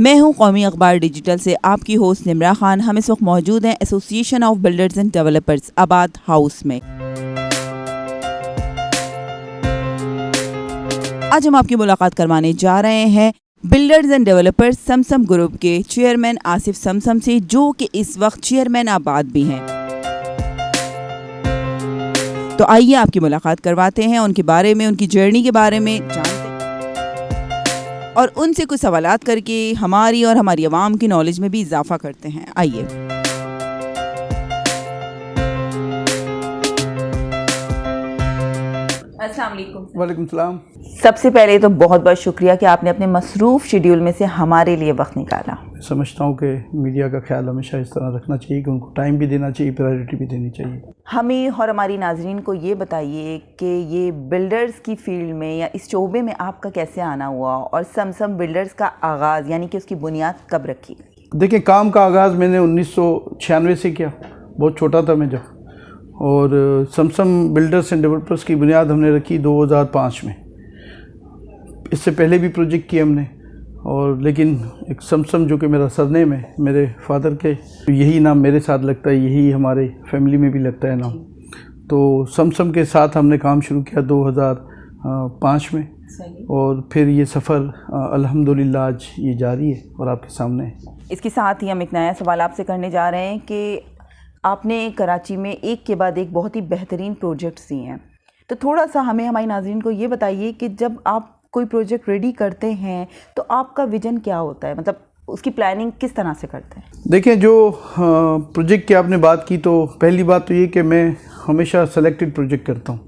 मैं हूं कौमी अखबार डिजिटल से आपकी होस्ट निमरा खान। हम इस वक्त मौजूद हैं association of builders and developers आबाद हाउस में। आज हम आपकी मुलाकात करवाने जा रहे हैं builders and developers Samsung group के चेयरमैन आसिफ समसम से, जो कि इस वक्त चेयरमैन आबाद भी हैं। तो आइए आपकी मुलाकात करवाते हैं, उनके बारे में, उनकी जर्नी के बारे में जानते हैं और उनसे कुछ सवालात करके हमारी और हमारी आवाम की नॉलेज में भी इजाफा करते हैं। आइए। अस्सलाम वालेकुम। वालेकुम सलाम। सबसे पहले तो बहुत बहुत शुक्रिया कि आपने अपने मसरूफ़ शेड्यूल में से हमारे लिए वक्त निकाला। समझता हूँ कि मीडिया का ख्याल हमेशा इस तरह रखना चाहिए कि उनको टाइम भी देना चाहिए, प्रायोरिटी भी देनी चाहिए। हमें और हमारी नाजरीन को ये बताइए कि ये बिल्डर्स की फील्ड में या इस शोबे में आपका कैसे आना हुआ और समसम बिल्डर्स का आगाज़ यानी कि उसकी बुनियाद कब रखी? देखिए, काम का आगाज़ मैंने 1996 से किया। बहुत छोटा था मैं जब, और समसम बिल्डर्स एंड डेवलपर्स की बुनियाद हमने रखी 2005 में। इससे पहले भी प्रोजेक्ट किए हमने, और लेकिन एक समसम जो कि मेरा सरनेम है, मेरे फादर के यही नाम मेरे साथ लगता है, यही हमारे फैमिली में भी लगता है नाम। तो समसम के साथ हमने काम शुरू किया 2005 में, और फिर ये सफ़र अल्हम्दुलिल्लाह आज ये जारी है और आपके सामने है। इसके साथ ही हम एक नया सवाल आपसे करने जा रहे हैं कि आपने कराची में एक के बाद एक बहुत ही बेहतरीन प्रोजेक्ट्स दिए हैं। तो थोड़ा सा हमें, हमारी नाज़रीन को ये बताइए कि जब आप कोई प्रोजेक्ट रेडी करते हैं तो आपका विज़न क्या होता है, मतलब उसकी प्लानिंग किस तरह से करते हैं? देखिए, जो प्रोजेक्ट की आपने बात की, तो पहली बात तो ये कि मैं हमेशा सेलेक्टेड प्रोजेक्ट करता हूँ।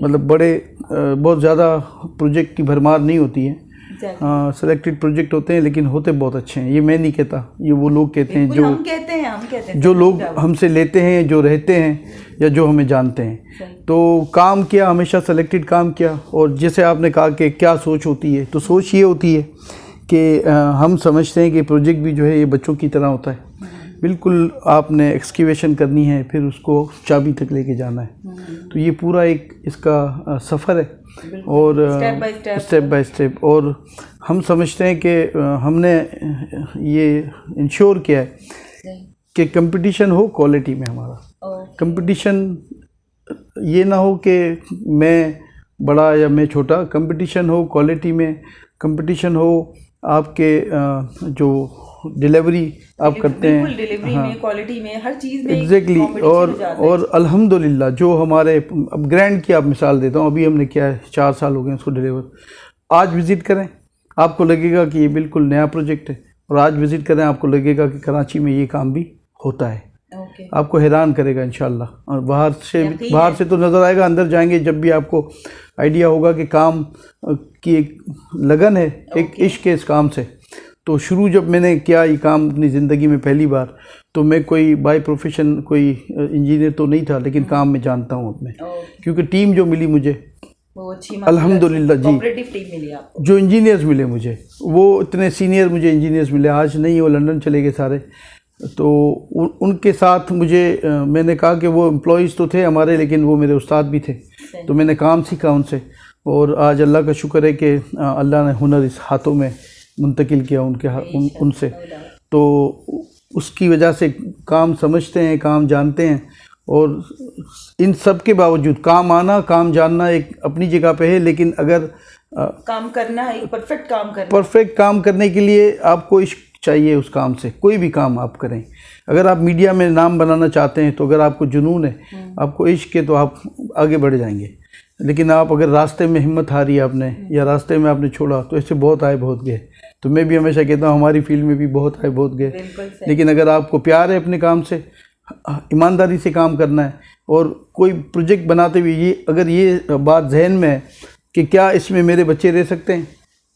मतलब बड़े बहुत ज़्यादा प्रोजेक्ट की भरमार नहीं होती है। सेलेक्टेड प्रोजेक्ट होते हैं, लेकिन होते बहुत अच्छे हैं। ये मैं नहीं कहता, ये वो लोग कहते हैं जो हम कहते हैं जो लोग हमसे लेते हैं, जो रहते हैं या जो हमें जानते हैं। तो काम किया, हमेशा सेलेक्टेड काम किया। और जैसे आपने कहा कि क्या सोच होती है, तो सोच ये होती है कि हम समझते हैं कि प्रोजेक्ट भी जो है ये बच्चों की तरह होता है। बिल्कुल आपने एक्सकेवेशन करनी है, फिर उसको चाबी तक लेके जाना है। तो ये पूरा एक इसका सफ़र है, और स्टेप बाय स्टेप। और हम समझते हैं कि हमने ये इंश्योर किया है कि कंपटीशन हो क्वालिटी में। हमारा कंपटीशन ये ना हो कि मैं बड़ा या मैं छोटा, कंपटीशन हो क्वालिटी में, कंपटीशन हो आपके जो डिलीवरी आप करते हैं, डिलीवरी में, क्वालिटी में, हर चीज़ में एग्जैक्टली। और अल्हम्दुलिल्लाह जो हमारे, अब ग्रैंड की आप मिसाल देता हूँ, अभी हमने किया है, 4 साल हो गए उसको डिलीवर। आज विज़िट करें, आपको लगेगा कि ये बिल्कुल नया प्रोजेक्ट है, और आज विज़िट करें, आपको लगेगा कि कराची में ये काम भी होता है। आपको हैरान करेगा इंशाल्लाह। और बाहर से तो नज़र आएगा, अंदर जाएंगे जब भी आपको आइडिया होगा कि काम की एक लगन है, एक इश्क है इस काम से। तो शुरू जब मैंने किया ये काम अपनी ज़िंदगी में पहली बार, तो मैं कोई बाय प्रोफेशन कोई इंजीनियर तो नहीं था, लेकिन काम में जानता हूँ अपने, क्योंकि टीम जो मिली मुझे अल्हम्दुलिल्लाह जी, टीम मिली आपको। जो इंजीनियर्स मिले मुझे, वो इतने सीनियर मुझे इंजीनियर्स मिले, आज नहीं, वो लंदन चले गए सारे। तो उनके साथ मुझे मैंने कहा कि वो एम्प्लॉइज़ तो थे हमारे, लेकिन वो मेरे उस्ताद भी थे। तो मैंने काम सीखा उनसे, और आज अल्लाह का शुक्र है कि अल्लाह ने हुनर इस हाथों में मुंतकिल किया उनसे। तो उसकी वजह से काम समझते हैं, काम जानते हैं। और इन सब के बावजूद काम आना, काम जानना एक अपनी जगह पे है, लेकिन अगर काम करना है, परफेक्ट काम करने के लिए आपको इश्क चाहिए उस काम से। कोई भी काम आप करें, अगर आप मीडिया में नाम बनाना चाहते हैं, तो अगर आपको जुनून है, आपको इश्क है, तो आप आगे बढ़ जाएंगे। लेकिन आप अगर रास्ते में हिम्मत हारी आपने, या रास्ते में आपने छोड़ा, तो ऐसे बहुत आए बहुत गए। तो मैं भी हमेशा कहता हूँ, हमारी फील्ड में भी बहुत आए बहुत गए। लेकिन अगर आपको प्यार है अपने काम से, ईमानदारी से काम करना है, और कोई प्रोजेक्ट बनाते हुए अगर ये बात जहन में है कि क्या इसमें मेरे बच्चे रह सकते हैं,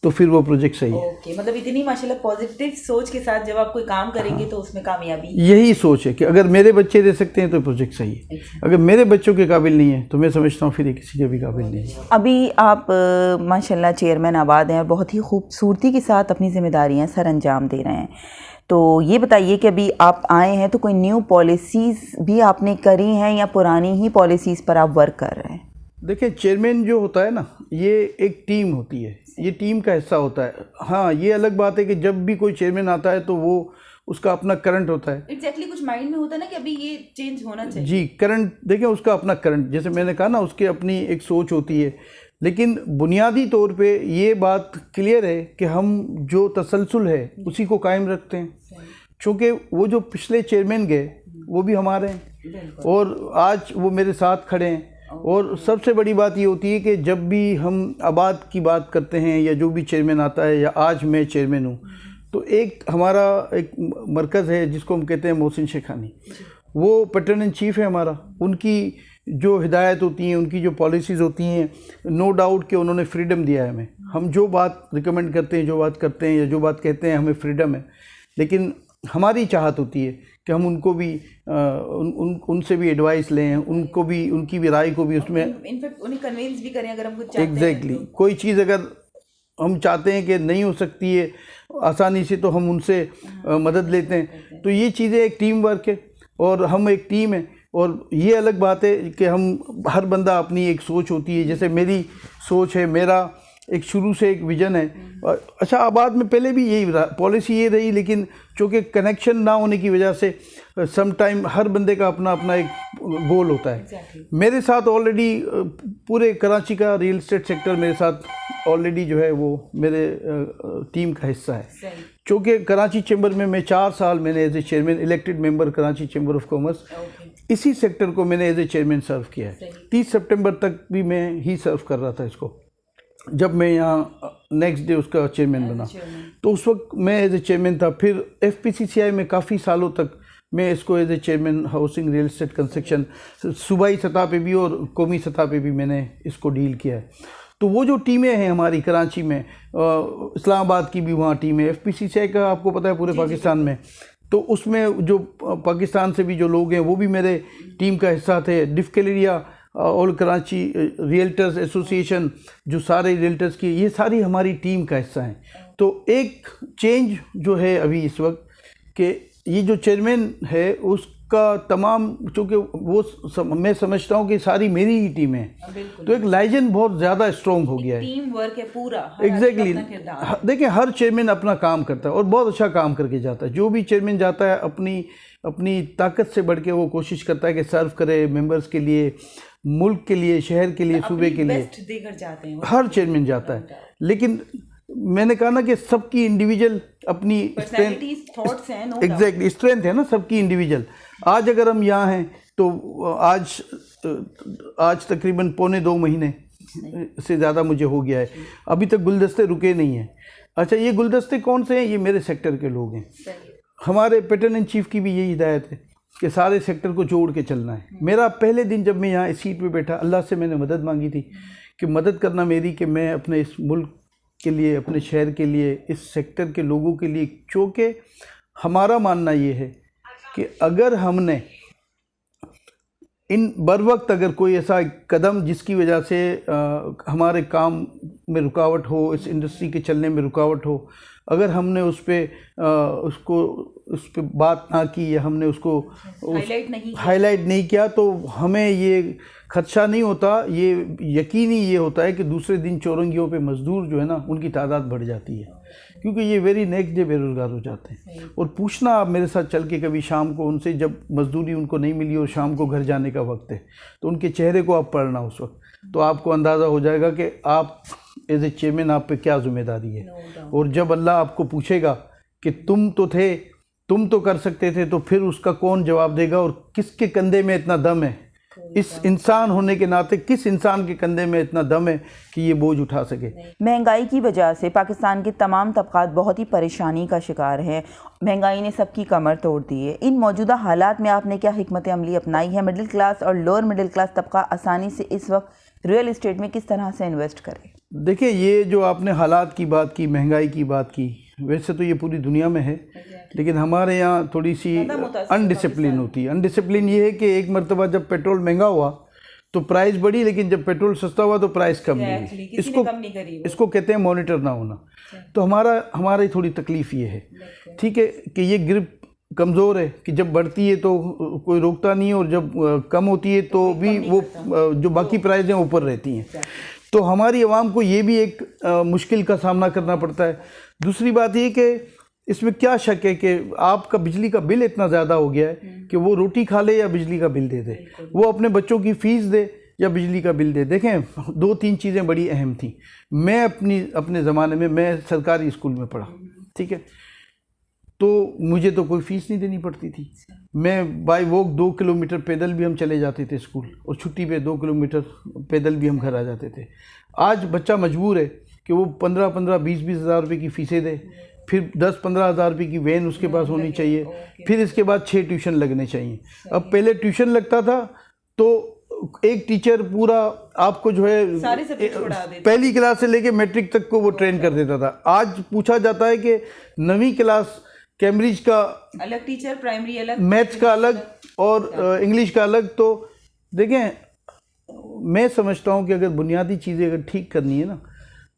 तो फिर वो प्रोजेक्ट सही है। मतलब इतनी माशाल्लाह पॉजिटिव सोच के साथ जब आप कोई काम करेंगे तो उसमें कामयाबी, यही सोच है कि अगर मेरे बच्चे रह सकते हैं तो प्रोजेक्ट सही है। अगर मेरे बच्चों के काबिल नहीं है, तो मैं समझता हूँ फिर किसी के भी काबिल नहीं है। अभी आप माशाल्लाह चेयरमैन आबाद हैं और बहुत ही खूबसूरती के साथ अपनी जिम्मेदारियाँ सर अंजाम दे रहे हैं। तो ये बताइए कि अभी आप आए हैं तो कोई न्यू पॉलिसीज़ भी आपने करी हैं, या पुरानी ही पॉलिसीज़ पर आप वर्क कर रहे हैं? देखिए चेयरमैन जो होता है ना, ये एक टीम होती है, ये टीम का हिस्सा होता है। हाँ, ये अलग बात है कि जब भी कोई चेयरमैन आता है तो वो उसका अपना करंट होता है। एग्जैक्टली कुछ माइंड में होता है ना कि अभी ये चेंज होना चाहिए। जी, करंट देखिए, उसका अपना करंट, जैसे मैंने कहा ना, उसकी अपनी एक सोच होती है। लेकिन बुनियादी तौर पे ये बात क्लियर है कि हम जो तसलसल है उसी को कायम रखते हैं, क्योंकि वो जो पिछले चेयरमैन गए वो भी हमारे हैं और आज वो मेरे साथ खड़े हैं। और सबसे बड़ी बात ये होती है कि जब भी हम आबाद की बात करते हैं या जो भी चेयरमैन आता है, या आज मैं चेयरमैन हूँ, तो एक हमारा एक मरकज़ है जिसको हम कहते हैं मोहसिन शेखानी, वो पैटर्न इन चीफ़ है हमारा। उनकी जो हिदायत होती हैं, उनकी जो पॉलिसीज़ होती हैं, नो डाउट कि उन्होंने फ्रीडम दिया है हमें। हम जो बात रिकमेंड करते हैं, जो बात करते हैं या जो बात कहते हैं, हमें फ्रीडम है। लेकिन हमारी चाहत होती है कि हम उनको भी उनसे भी एडवाइस लें, उनको भी, उनकी भी राय को भी उसमें इनफैक्ट उन्हें कन्विंस भी करें अगर हम कुछ चाहते हैं। एग्जैक्टली, कोई चीज़ अगर हम चाहते हैं कि नहीं हो सकती है आसानी से, तो हम उनसे मदद लेते हैं। तो ये चीज़ें एक टीम वर्क है और हम एक टीम है। और ये अलग बात है कि हम हर बंदा अपनी एक सोच होती है। जैसे मेरी सोच है, मेरा एक शुरू से एक विज़न है। और अच्छा, आबाद में पहले भी यही पॉलिसी ये रही, लेकिन चूँकि कनेक्शन ना होने की वजह से सम टाइम हर बंदे का अपना अपना एक गोल होता है। मेरे साथ ऑलरेडी पूरे कराची का रियल एस्टेट सेक्टर मेरे साथ ऑलरेडी जो है वो मेरे टीम का हिस्सा है। चूँकि कराची चैम्बर में मैं 4 साल मैंने as a chairman, elected member Karachi chamber of commerce, इसी सेक्टर को मैंने एज ए चेयरमैन सर्व किया है। 30 सितंबर तक भी मैं ही सर्व कर रहा था इसको, जब मैं यहाँ नेक्स्ट डे उसका चेयरमैन बना। तो उस वक्त मैं एज ए चेयरमैन था। फिर FPCCI में काफ़ी सालों तक मैं इसको as a chairman housing real estate construction सूबाई सतह पे भी और कौमी सतह पे भी मैंने इसको डील किया है। तो वो जो टीमें हैं हमारी कराची में, इस्लामाबाद की भी वहाँ टीम है, FPCCI का आपको पता है पूरे पाकिस्तान में, तो उसमें जो पाकिस्तान से भी जो लोग हैं वो भी मेरे टीम का हिस्सा थे। डिफकल एरिया और कराची रियल्टर्स एसोसिएशन, जो सारे रियल्टर्स की, ये सारी हमारी टीम का हिस्सा हैं। तो एक चेंज जो है अभी इस वक्त कि ये जो चेयरमैन है उसका तमाम, चूँकि वो मैं समझता हूँ कि सारी मेरी ही टीम है, तो एक लाइजन बहुत ज़्यादा स्ट्रॉन्ग हो गया है। टीम वर्क है पूरा। एग्जैक्टली, देखिए हर चेयरमैन अपना काम करता है और बहुत अच्छा काम करके जाता है। जो भी चेयरमैन जाता है अपनी ताकत से बढ़ के वो कोशिश करता है कि सर्व करे मेंबर्स के लिए, मुल्क के लिए, शहर के लिए, सूबे के लिए, बेस्ट देकर जाते हैं। हर चेयरमैन जाता है। लेकिन मैंने कहा ना कि सबकी इंडिविजुअल अपनी स्ट्रेंथ, थॉट्स हैं, एग्जैक्टली स्ट्रेंथ है ना सबकी इंडिविजुअल। आज अगर हम यहाँ हैं तो आज तकरीबन 1.25 महीने से ज़्यादा मुझे हो गया है, अभी तक गुलदस्ते रुके नहीं हैं। अच्छा, ये गुलदस्ते कौन से हैं? ये मेरे सेक्टर के लोग हैं। हमारे पैटर्न इन चीफ की भी यही हिदायत है कि सारे सेक्टर को जोड़ के चलना है। मेरा पहले दिन जब मैं यहाँ इस सीट पे बैठा, अल्लाह से मैंने मदद मांगी थी कि मदद करना मेरी, कि मैं अपने इस मुल्क के लिए, अपने शहर के लिए, इस सेक्टर के लोगों के लिए, क्योंकि हमारा मानना ये है कि अगर हमने इन बर वक्त अगर कोई ऐसा कदम जिसकी वजह से हमारे काम में रुकावट हो, इस इंडस्ट्री के चलने में रुकावट हो, अगर हमने उस पर बात ना की या हमने उसको हाईलाइट नहीं किया, तो हमें ये खदशा नहीं होता, ये यकीनी ये होता है कि दूसरे दिन चौरंगियों पे मज़दूर जो है ना, उनकी तादाद बढ़ जाती है, क्योंकि ये वेरी नेक्स्ट डे बेरोज़गार हो जाते हैं। और पूछना आप मेरे साथ चल के कभी शाम को उनसे, जब मजदूरी उनको नहीं मिली और शाम को घर जाने का वक्त है, तो उनके चेहरे को आप पढ़ना उस वक्त, तो आपको अंदाज़ा हो जाएगा कि आप एज ए चेयरमैन आप पे क्या ज़िम्मेदारी है। और जब अल्लाह आपको पूछेगा कि तुम तो थे, तुम तो कर सकते थे, तो फिर उसका कौन जवाब देगा और किसके कंधे में इतना दम है? इस इंसान होने के नाते किस इंसान के कंधे में इतना दम है कि ये बोझ उठा सके? महंगाई की वजह से पाकिस्तान के तमाम तबकात बहुत ही परेशानी का शिकार हैं। महंगाई ने सबकी कमर तोड़ दी है। इन मौजूदा हालात में आपने क्या हिकमत अमली अपनाई है? मिडिल क्लास और लोअर मिडिल क्लास तबका आसानी से इस वक्त रियल इस्टेट में किस तरह से इन्वेस्ट करे? देखिए, ये जो आपने हालात की बात की, महंगाई की बात की, वैसे तो ये पूरी दुनिया में है, लेकिन हमारे यहाँ थोड़ी सी अनडिसिप्लिन होती है। अनडिसिप्लिन ये है कि एक मरतबा जब पेट्रोल महंगा हुआ तो प्राइस बढ़ी, लेकिन जब पेट्रोल सस्ता हुआ तो प्राइस कम नहीं। इसको कहते हैं मॉनिटर ना होना। तो हमारी थोड़ी तकलीफ़ ये है, ठीक है, कि ये ग्रिप कमज़ोर है कि जब बढ़ती है तो कोई रोकता नहीं है, और जब कम होती है तो भी वो जो बाकी प्राइस हैं ऊपर रहती हैं। तो हमारी आवाम को ये भी एक मुश्किल का सामना करना पड़ता है। दूसरी बात ये कि इसमें क्या शक है कि आपका बिजली का बिल इतना ज़्यादा हो गया है कि वो रोटी खा ले या बिजली का बिल दे दे, वो अपने बच्चों की फ़ीस दे या बिजली का बिल दे। देखें, 2-3 चीज़ें बड़ी अहम थी। मैं अपने ज़माने में मैं सरकारी स्कूल में पढ़ा, ठीक है, तो मुझे तो कोई फ़ीस नहीं देनी पड़ती थी। मैं बाय वॉक 2 किलोमीटर पैदल भी हम चले जाते थे स्कूल, और छुट्टी पे 2 किलोमीटर पैदल भी हम घर आ जाते थे। आज बच्चा मजबूर है कि वो 15-15, 20-20 हज़ार रुपये की फ़ीसें दे, फिर 10-15 हज़ार रुपये की वैन उसके पास होनी चाहिए, फिर इसके बाद 6 ट्यूशन लगने चाहिए। अब पहले ट्यूशन लगता था तो एक टीचर पूरा आपको जो है सारे सब्जेक्ट पढ़ा देते, पहली क्लास से लेके मैट्रिक तक को वो ट्रेन कर देता था। आज पूछा जाता है कि 9वीं क्लास कैम्ब्रिज का अलग टीचर, प्राइमरी अलग, मैथ्स का अलग, और इंग्लिश का अलग। तो देखें, मैं समझता हूँ कि अगर बुनियादी चीज़ें अगर ठीक करनी है ना,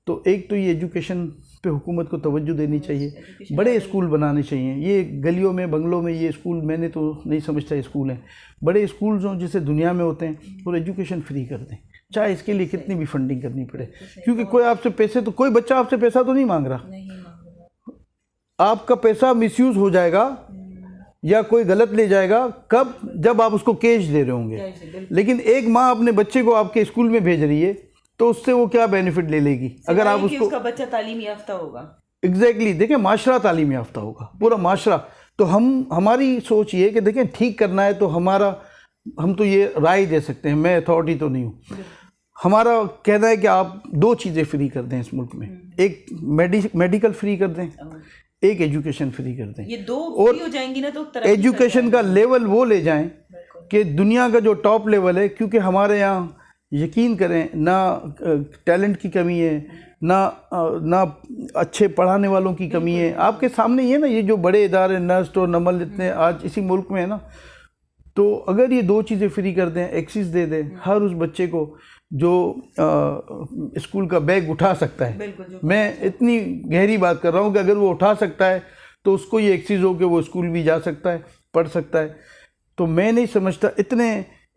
तो एक तो ये एजुकेशन पे हुकूमत को तवज्जो देनी चाहिए, बड़े स्कूल बनाने चाहिए। ये गलियों में, बंगलों में ये स्कूल मैंने तो नहीं समझता स्कूल हैं, बड़े स्कूल जो जैसे दुनिया में होते हैं, और एजुकेशन फ्री कर दें, चाहे इसके लिए कितनी भी फंडिंग करनी पड़े। क्योंकि कोई आपसे पैसे, तो कोई बच्चा आपसे पैसा तो नहीं मांग रहा, आपका पैसा मिसयूज़ हो जाएगा या कोई गलत ले जाएगा कब, जब आप उसको कैश दे रहे होंगे। लेकिन एक माँ अपने बच्चे को आपके स्कूल में भेज रही है, तो उससे वो क्या बेनिफिट ले लेगी अगर आप उसको, उसका बच्चा तालीम याफ्ता होगा। एग्जैक्टली देखिए, माशरा तालीम याफ्ता होगा, पूरा माशरा। तो हमारी सोच ये है कि देखें, ठीक करना है तो हम तो ये राय दे सकते हैं, मैं अथॉरिटी तो नहीं हूँ। हमारा कहना है कि आप 2 चीज़ें फ्री कर दें इस मुल्क में, एक मेडिकल फ्री कर दें, एक एजुकेशन फ्री कर दें। ये 2 और फ्री हो जाएंगी ना, तो एजुकेशन का लेवल वो ले जाएं कि दुनिया का जो टॉप लेवल है, क्योंकि हमारे यहाँ यकीन करें ना टैलेंट की कमी है, ना अच्छे पढ़ाने वालों की कमी है। आपके सामने ये ना, ये जो बड़े इदारे नस्ट और नमल इतने आज इसी मुल्क में है ना, तो अगर ये 2 चीज़ें फ्री कर दें, एक्सेस दे दें हर उस बच्चे को जो स्कूल का बैग उठा सकता है। मैं इतनी गहरी बात कर रहा हूँ कि अगर वो उठा सकता है तो उसको ये एक्सेस हो कि वो स्कूल भी जा सकता है, पढ़ सकता है। तो मैं नहीं समझता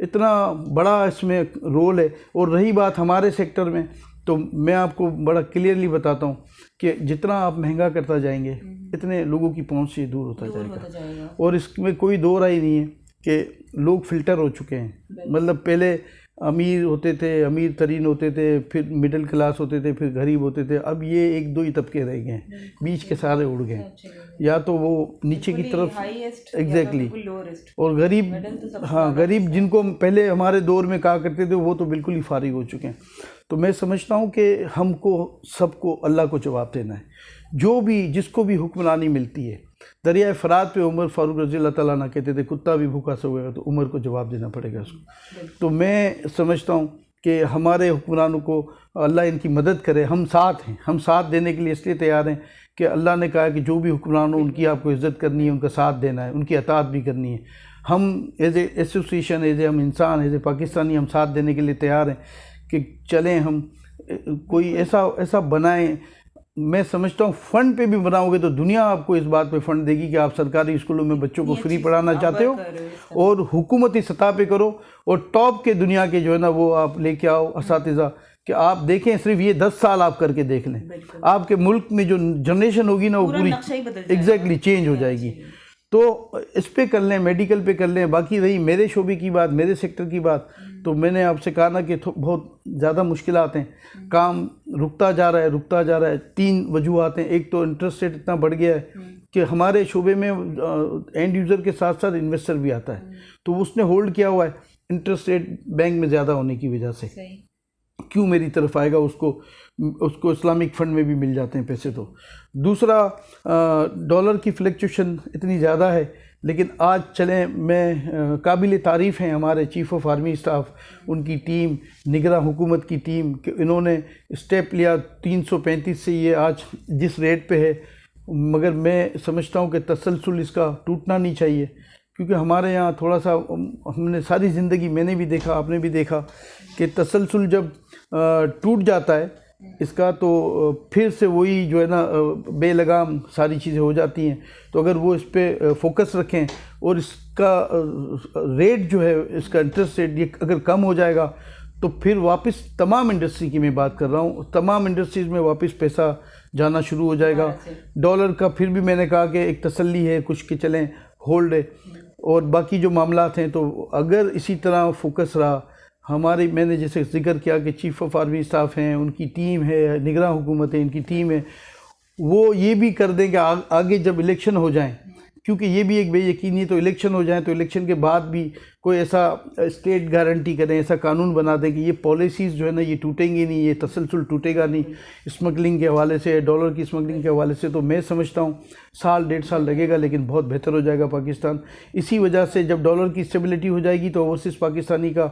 इतना बड़ा इसमें रोल है। और रही बात हमारे सेक्टर में, तो मैं आपको बड़ा क्लियरली बताता हूँ कि जितना आप महंगा करता जाएंगे, इतने लोगों की पहुँच से दूर होता जाएगा। और इसमें कोई दो राय नहीं है कि लोग फिल्टर हो चुके हैं। मतलब पहले अमीर होते थे, अमीर तरीन होते थे, फिर मिडिल क्लास होते थे, फिर गरीब होते थे। अब ये 1-2 ही तबके रह गए हैं, बीच के सारे उड़ गए। या तो वो नीचे की तरफ, एग्जैक्टली, और गरीब, हाँ, गरीब जिनको पहले हमारे दौर में कहा करते थे, वो तो बिल्कुल ही फारिग हो चुके हैं। तो मैं समझता हूँ कि हमको सबको अल्लाह को जवाब देना है। जो भी जिसको भी हुक्मरानी मिलती है, दरिया फ़रात पे उमर फ़ारूक रज़ी अल्लाह तआला अन्हु कहते थे, कुत्ता भी भूखा सोएगा तो उमर को जवाब देना पड़ेगा उसको। तो मैं समझता हूँ कि हमारे हुक्मरानों को अल्लाह इनकी मदद करे। हम साथ हैं, हम साथ देने के लिए इसलिए तैयार हैं कि अल्लाह ने कहा कि जो भी हुक्मरान हो उनकी आपको इज़्ज़त करनी है, उनका साथ देना है, उनकी अताअत भी करनी है। हम as a association, as a हम इंसान, एज ए पाकिस्तानी, हम साथ देने के लिए तैयार हैं कि चलें, हम कोई ऐसा बनाएं। मैं समझता हूँ फ़ंड पे भी बनाओगे तो दुनिया आपको इस बात पे फ़ंड देगी कि आप सरकारी स्कूलों में बच्चों को फ्री पढ़ाना चाहते हो, और हुकूमती सतह पे करो, और टॉप के दुनिया के जो है ना वो आप लेके आओ असातिज़ा, कि आप देखें। सिर्फ ये 10 साल आप करके देख लें, आपके मुल्क में जो जनरेशन होगी ना वो पूरी एग्जैक्टली चेंज हो जाएगी। तो इस पे कर लें, मेडिकल पे कर लें। बाकी रही मेरे शोबे की बात, मेरे सेक्टर की बात, तो मैंने आपसे कहा ना कि बहुत ज़्यादा मुश्किलात हैं, काम रुकता जा रहा है। 3 वजूहात हैं। एक तो इंटरेस्ट रेट इतना बढ़ गया है कि हमारे शोबे में एंड यूज़र के साथ साथ इन्वेस्टर भी आता है, तो उसने होल्ड किया हुआ है इंटरेस्ट रेट बैंक में ज़्यादा होने की वजह से। क्यों मेरी तरफ आएगा, उसको इस्लामिक फ़ंड में भी मिल जाते हैं पैसे। तो दूसरा, डॉलर की फ्लक्चुएशन इतनी ज़्यादा है। लेकिन आज चलें, मैं काबिल तारीफ़ हैं हमारे चीफ़ ऑफ आर्मी स्टाफ, उनकी टीम, निगरां हुकूमत की टीम, कि इन्होंने स्टेप लिया 335 से ये आज जिस रेट पे है। मगर मैं समझता हूँ कि तसलसल इसका टूटना नहीं चाहिए, क्योंकि हमारे यहाँ थोड़ा सा, हमने सारी ज़िंदगी, मैंने भी देखा, आपने भी देखा कि तसलसल जब टूट जाता है इसका तो फिर से वही जो है ना बेलगाम सारी चीज़ें हो जाती हैं। तो अगर वो इस पर फोकस रखें और इसका रेट जो है, इसका इंटरेस्ट रेट ये अगर कम हो जाएगा तो फिर वापस तमाम इंडस्ट्री की मैं बात कर रहा हूँ, तमाम इंडस्ट्रीज़ में वापस पैसा जाना शुरू हो जाएगा। डॉलर का फिर भी मैंने कहा कि एक तसल्ली है, कुछ के चलें होल्ड है, और बाकी जो मामलात हैं तो अगर इसी तरह फोकस रहा हमारी, मैंने जैसे जिक्र किया कि चीफ ऑफ आर्मी स्टाफ हैं, उनकी टीम है, निगरान हुकूमत है, इनकी टीम है, वो ये भी कर दें कि आगे जब इलेक्शन हो जाएं, क्योंकि ये भी एक बेयकीनी, तो इलेक्शन हो जाए तो इलेक्शन के बाद भी कोई ऐसा स्टेट गारंटी करें, ऐसा कानून बना दें कि ये पॉलिसीज़ जो है ना ये टूटेंगी नहीं, ये तसलसल टूटेगा नहीं। स्मगलिंग के हवाले से, डॉलर की स्मगलिंग के हवाले से तो मैं समझता हूँ साल 1.5 साल लगेगा, लेकिन बहुत बेहतर हो जाएगा पाकिस्तान। इसी वजह से जब डॉलर की स्टेबिलिटी हो जाएगी तो ओवरसीज़ पाकिस्तानी का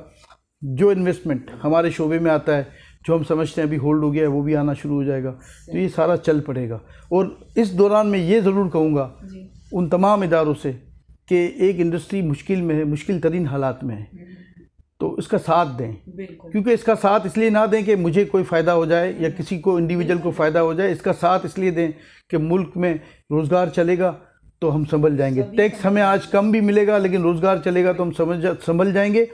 जो इन्वेस्टमेंट हमारे शोबे में आता है, जो हम समझते हैं अभी होल्ड हो गया है, वो भी आना शुरू हो जाएगा। तो ये सारा चल पड़ेगा। और इस दौरान मैं ये ज़रूर कहूँगा उन तमाम इदारों से कि एक इंडस्ट्री मुश्किल में है, मुश्किल तरीन हालात में है, तो इसका साथ दें। क्योंकि इसका साथ इसलिए ना दें कि मुझे कोई फ़ायदा हो जाए या किसी को इंडिविजुअल को फ़ायदा हो जाए, इसका साथ इसलिए दें कि मुल्क में रोज़गार चलेगा तो हम संभल जाएंगे। टैक्स हमें आज कम भी मिलेगा, लेकिन रोज़गार चलेगा तो हम संभल जाएंगे।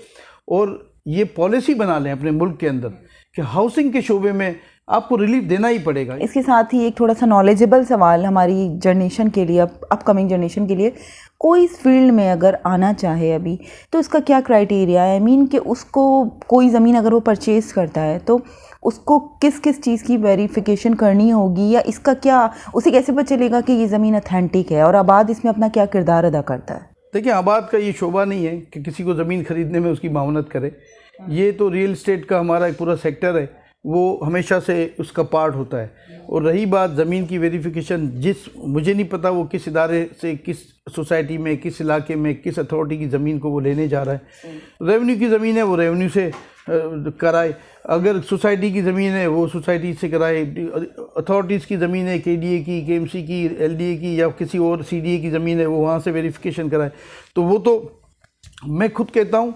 और ये पॉलिसी बना लें अपने मुल्क के अंदर कि हाउसिंग के शोबे में आपको रिलीफ देना ही पड़ेगा। इसके साथ ही एक थोड़ा सा नॉलेजेबल सवाल हमारी जनरेशन के लिए, अपकमिंग जनरेशन के लिए, कोई इस फील्ड में अगर आना चाहे अभी, तो इसका क्या क्राइटेरिया है? आई मीन कि उसको कोई ज़मीन अगर वो परचेज़ करता है तो उसको किस किस चीज़ की वेरिफिकेशन करनी होगी, या इसका क्या, उसे कैसे पता चलेगा कि ये ज़मीन अथेंटिक है, और आबाद इसमें अपना क्या किरदार अदा करता है? देखिए, आबाद का ये शोबा नहीं है कि किसी को ज़मीन ख़रीदने में उसकी मावनत करे। ये तो रियल इस्टेट का हमारा एक पूरा सेक्टर है, वो हमेशा से उसका पार्ट होता है। और रही बात ज़मीन की वेरिफिकेशन, मुझे नहीं पता वो किस इदारे से, किस सोसाइटी में, किस इलाके में, किस अथॉरिटी की ज़मीन को वो लेने जा रहा है। रेवेन्यू की ज़मीन है, वो रेवेन्यू से कराए। अगर सोसाइटी की ज़मीन है, वो सोसाइटी से कराए। अथॉरिटीज़ की ज़मीन है, KDA की, KMC की, LDA की, या किसी और CDA की ज़मीन है, वो वहाँ से वेरिफिकेशन कराए। तो वो तो मैं खुद कहता हूँ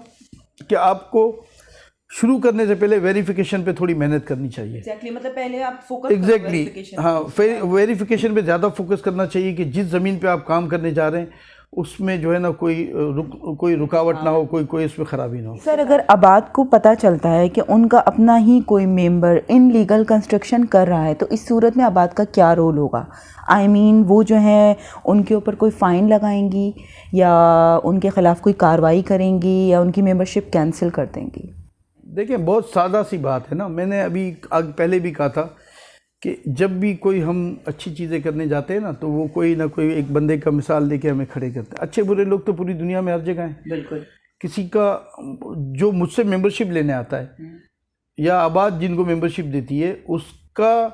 कि आपको शुरू करने से पहले वेरिफिकेशन पे थोड़ी मेहनत करनी चाहिए। मतलब पहले आप फोकस हाँ, वेरिफिकेशन पे ज़्यादा फोकस करना चाहिए कि जिस ज़मीन पे आप काम करने जा रहे हैं उसमें जो है ना कोई रुकावट ना हो, कोई इसमें ख़राबी ना हो। सर, अगर आबाद को पता चलता है कि उनका अपना ही कोई मेंबर इनलीगल कंस्ट्रक्शन कर रहा है, तो इस सूरत में आबाद का क्या रोल होगा? आई मीन वो जो है उनके ऊपर कोई फ़ाइन लगाएंगी, या उनके ख़िलाफ़ कोई कार्रवाई करेंगी, या उनकी मेंबरशिप कैंसिल कर देंगी? देखिए, बहुत सादा सी बात है ना। मैंने अभी पहले भी कहा था कि जब भी कोई हम अच्छी चीज़ें करने जाते हैं ना, तो वो कोई ना कोई एक बंदे का मिसाल लेके हमें खड़े करते हैं। अच्छे बुरे लोग तो पूरी दुनिया में हर जगह हैं। बिल्कुल। किसी का जो मुझसे मेंबरशिप लेने आता है या आबाद जिनको मेंबरशिप देती है, उसका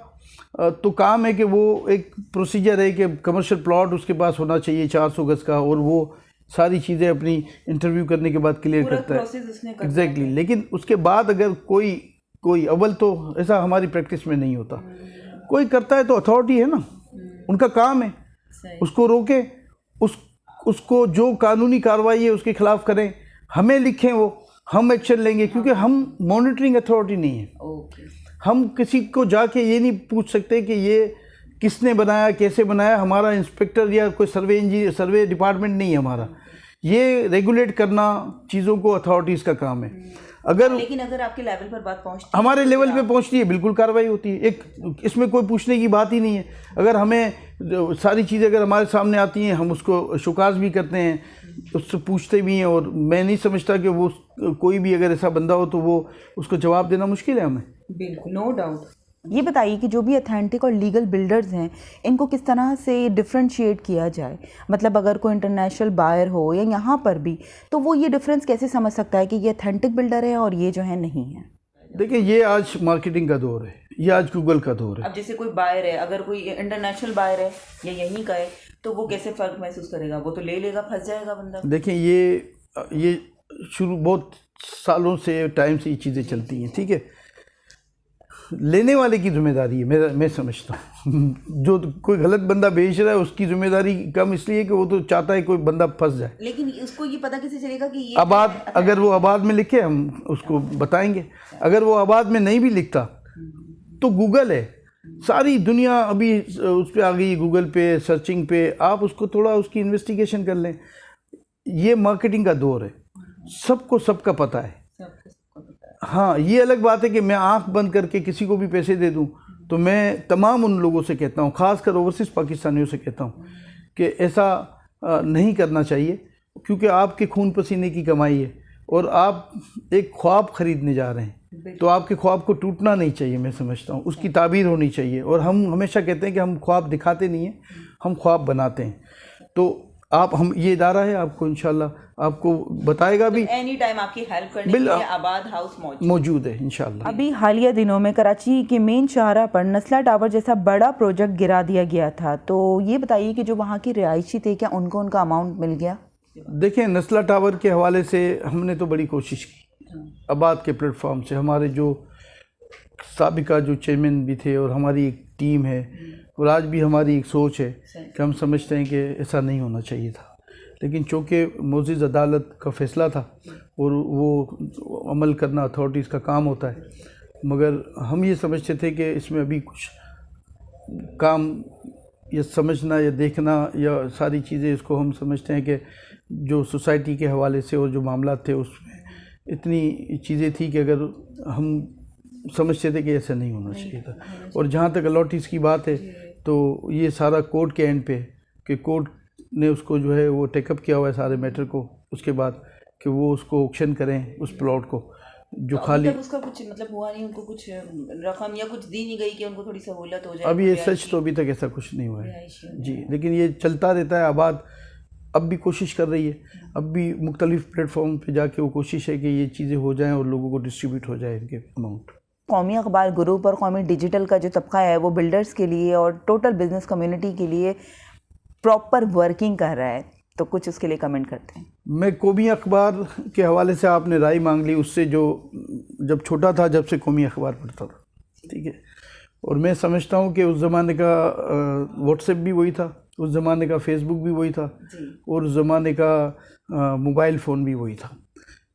तो काम है कि वो एक प्रोसीजर है कि कमर्शियल प्लॉट उसके पास होना चाहिए 400 गज का, और वो सारी चीज़ें अपनी इंटरव्यू करने के बाद क्लियर करता है। एग्जैक्टली। लेकिन उसके बाद अगर कोई अव्वल तो ऐसा हमारी प्रैक्टिस में नहीं होता, कोई करता है तो अथॉरिटी है ना, उनका काम है उसको रोके, उसको जो कानूनी कार्रवाई है उसके खिलाफ करें, हमें लिखें, वो हम एक्शन लेंगे, क्योंकि हम मॉनिटरिंग अथॉरिटी नहीं है। हम किसी को जाके ये नहीं पूछ सकते कि ये किसने बनाया, कैसे बनाया। हमारा इंस्पेक्टर या कोई सर्वे डिपार्टमेंट नहीं है हमारा। ये रेगुलेट करना चीज़ों को अथॉरिटीज़ का काम है। लेकिन अगर आपके लेवल पर बात पहुंचती है, हमारे लेवल पे पहुंचती है, बिल्कुल कार्रवाई होती है। इसमें कोई पूछने की बात ही नहीं है। अगर हमें सारी चीज़ें अगर हमारे सामने आती हैं, हम उसको शुकास भी करते हैं, उससे पूछते भी हैं। और मैं नहीं समझता कि वो कोई भी अगर ऐसा बंदा हो तो वो उसको जवाब देना मुश्किल है हमें। बिल्कुल, नो डाउट। ये बताइए कि जो भी अथेंटिक और लीगल बिल्डर्स हैं, इनको किस तरह से डिफ्रेंशिएट किया जाए? मतलब अगर कोई इंटरनेशनल बायर हो या यहाँ पर भी, तो वो ये डिफरेंस कैसे समझ सकता है कि ये अथेंटिक बिल्डर है और ये जो है नहीं है? देखिए, ये आज मार्केटिंग का दौर है, ये आज गूगल का दौर है। अब जैसे कोई बायर है, अगर कोई इंटरनेशनल बायर है या यहीं का है, तो वो कैसे फ़र्क महसूस करेगा? वो तो ले लेगा, फंस जाएगा बंदा। देखिए, ये शुरू बहुत सालों से, टाइम से ये चीज़ें चलती हैं, ठीक है। लेने वाले की जिम्मेदारी है, मैं समझता हूँ। जो कोई गलत बंदा बेच रहा है उसकी जिम्मेदारी कम इसलिए कि वो तो चाहता है कोई बंदा फंस जाए। लेकिन उसको ये पता कैसे चलेगा कि ये आबाद, अगर वो आबाद में लिखे हम उसको बताएंगे। अगर वो आबाद में नहीं भी लिखता तो गूगल है, सारी दुनिया अभी उस पर आ गई, गूगल पे सर्चिंग पे, आप उसको थोड़ा उसकी इन्वेस्टिगेशन कर लें। ये मार्केटिंग का दौर है, सबको सबका पता है। हाँ, ये अलग बात है कि मैं आंख बंद करके किसी को भी पैसे दे दूं, तो मैं तमाम उन लोगों से कहता हूं, ख़ासकर ओवरसीज़ पाकिस्तानियों से कहता हूं कि ऐसा नहीं करना चाहिए, क्योंकि आपके खून पसीने की कमाई है और आप एक ख्वाब ख़रीदने जा रहे हैं, तो आपके ख्वाब को टूटना नहीं चाहिए। मैं समझता हूँ उसकी ताबीर होनी चाहिए। और हम हमेशा कहते हैं कि हम ख्वाब दिखाते नहीं हैं, हम ख्वाब बनाते हैं। तो आप, हम ये इदारा है, आपको इंशाल्लाह आपको बताएगा भी, एनी टाइम आपकी हेल्प करने के लिए आबाद हाउस मौजूद है इंशाल्लाह। अभी हालिया दिनों में कराची के मेन शाहरा पर नस्ला टावर जैसा बड़ा प्रोजेक्ट गिरा दिया गया था, तो ये बताइए कि जो वहाँ की रिहायशी थे, क्या उनको उनका अमाउंट मिल गया? देखें, नस्ला टावर के हवाले से हमने तो बड़ी कोशिश की, आबाद के प्लेटफॉर्म से। हमारे जो साबिका जो चेयरमैन भी थे और हमारी एक टीम है, और आज भी हमारी एक सोच है कि हम समझते हैं कि ऐसा नहीं होना चाहिए था, लेकिन चूँकि मोअज़्ज़िज़ अदालत का फ़ैसला था और वो अमल करना अथॉरिटीज़ का काम होता है, मगर हम ये समझते थे कि इसमें अभी कुछ काम या समझना या देखना या सारी चीज़ें, इसको हम समझते हैं कि जो सोसाइटी के हवाले से और जो मामला थे उसमें इतनी चीज़ें थी कि अगर हम समझते थे कि ऐसा नहीं होना चाहिए था। और जहाँ तक अलॉटीज़ की बात है, तो ये सारा कोर्ट के एंड पे कि कोर्ट ने उसको जो है वो टेकअप किया हुआ है सारे मैटर को, उसके बाद कि वो उसको ऑक्शन करें उस प्लॉट को जो तो खाली। उसका कुछ मतलब हुआ नहीं, उनको कुछ रकम या कुछ दी नहीं गई कि उनको थोड़ी सहूलत हो जाए? अभी ये सच तो अभी तक ऐसा कुछ नहीं हुआ है जी, लेकिन ये चलता रहता है। आबाद अब भी कोशिश कर रही है, अब भी मुख्तलिफ प्लेटफॉर्म पे जाके वो कोशिश है कि ये चीज़ें हो जाएं और लोगों को डिस्ट्रीब्यूट हो जाए इनके अमाउंट। कौमी अखबार ग्रुप और कौमी डिजिटल का जो तबका है वो बिल्डर्स के लिए और टोटल बिजनेस कम्युनिटी के लिए प्रॉपर वर्किंग कर रहा है, तो कुछ उसके लिए कमेंट करते हैं। मैं कौमी अखबार के हवाले से आपने राय मांग ली, उससे जो जब छोटा था जब से कौमी अखबार पढ़ता था, ठीक है, और मैं समझता हूँ कि उस ज़माने का व्हाट्सएप भी वही था, उस ज़माने का फेसबुक भी वही था, और उस ज़माने का मोबाइल फ़ोन भी वही था,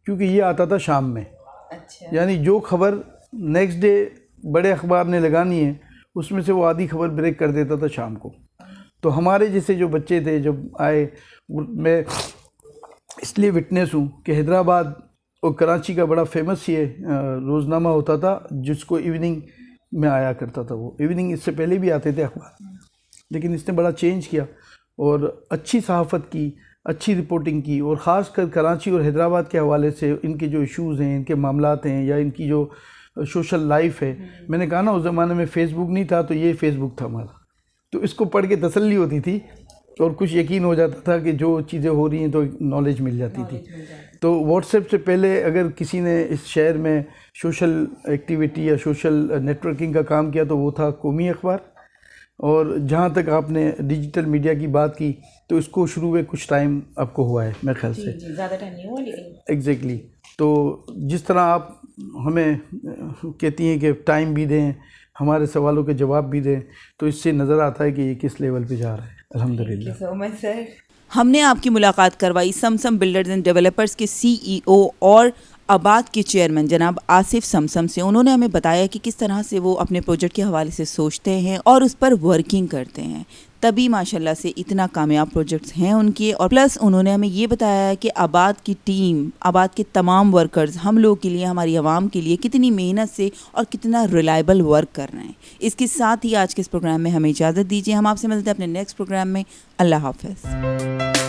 क्योंकि ये आता था शाम में। अच्छा। यानी जो खबर नेक्स्ट डे बड़े अखबार ने लगानी है, उसमें से वो आधी खबर ब्रेक कर देता था शाम को। तो हमारे जैसे जो बच्चे थे जब आए, मैं इसलिए विटनेस हूँ कि हैदराबाद और कराची का बड़ा फेमस ये रोज़नामा होता था जिसको इवनिंग में आया करता था। वो इवनिंग, इससे पहले भी आते थे अखबार, लेकिन इसने बड़ा चेंज किया और अच्छी सहाफ़त की, अच्छी रिपोर्टिंग की, और ख़ासकर कराची और हैदराबाद के हवाले से इनके जो इश्यूज़ हैं, इनके मामलात हैं, या इनकी जो सोशल लाइफ है। मैंने कहा ना, उस ज़माने में फ़ेसबुक नहीं था, तो ये फ़ेसबुक था हमारा, तो इसको पढ़ के तसल्ली होती थी और कुछ यकीन हो जाता था कि जो चीज़ें हो रही हैं तो नॉलेज मिल जाती थी। तो व्हाट्सएप से पहले अगर किसी ने इस शहर में सोशल एक्टिविटी या सोशल नेटवर्किंग का काम किया तो वो था कौमी अखबार। और जहाँ तक आपने डिजिटल मीडिया की बात की, तो इसको शुरू में कुछ टाइम आपको हुआ है मेरे ख्याल से, ज़्यादा टाइम नहीं हुआ लेकिन एग्जैक्टली। तो जिस तरह आप हमें कहती हैं कि टाइम भी दें, हमारे सवालों के जवाब भी दें, तो इससे नज़र आता है कि ये किस लेवल पे जा रहा है। अल्हम्दुलिल्लाह। So much sir. हमने आपकी मुलाकात करवाई समसम बिल्डर्स एंड डेवलपर्स के CEO और आबाद के चेयरमैन जनाब आसिफ समसम से। उन्होंने हमें बताया कि किस तरह से वो अपने प्रोजेक्ट के हवाले से सोचते हैं और उस पर वर्किंग करते हैं, तभी माशाल्लाह से इतना कामयाब प्रोजेक्ट्स हैं उनके। और प्लस उन्होंने हमें ये बताया है कि आबाद की टीम, आबाद के तमाम वर्कर्स हम लोग के लिए, हमारी आवाम के लिए कितनी मेहनत से और कितना रिलायबल वर्क कर रहे हैं। इसके साथ ही आज के इस प्रोग्राम में हमें इजाज़त दीजिए। हम आपसे मिलते हैं अपने नेक्स्ट प्रोग्राम में। अल्लाह हाफ़िज़।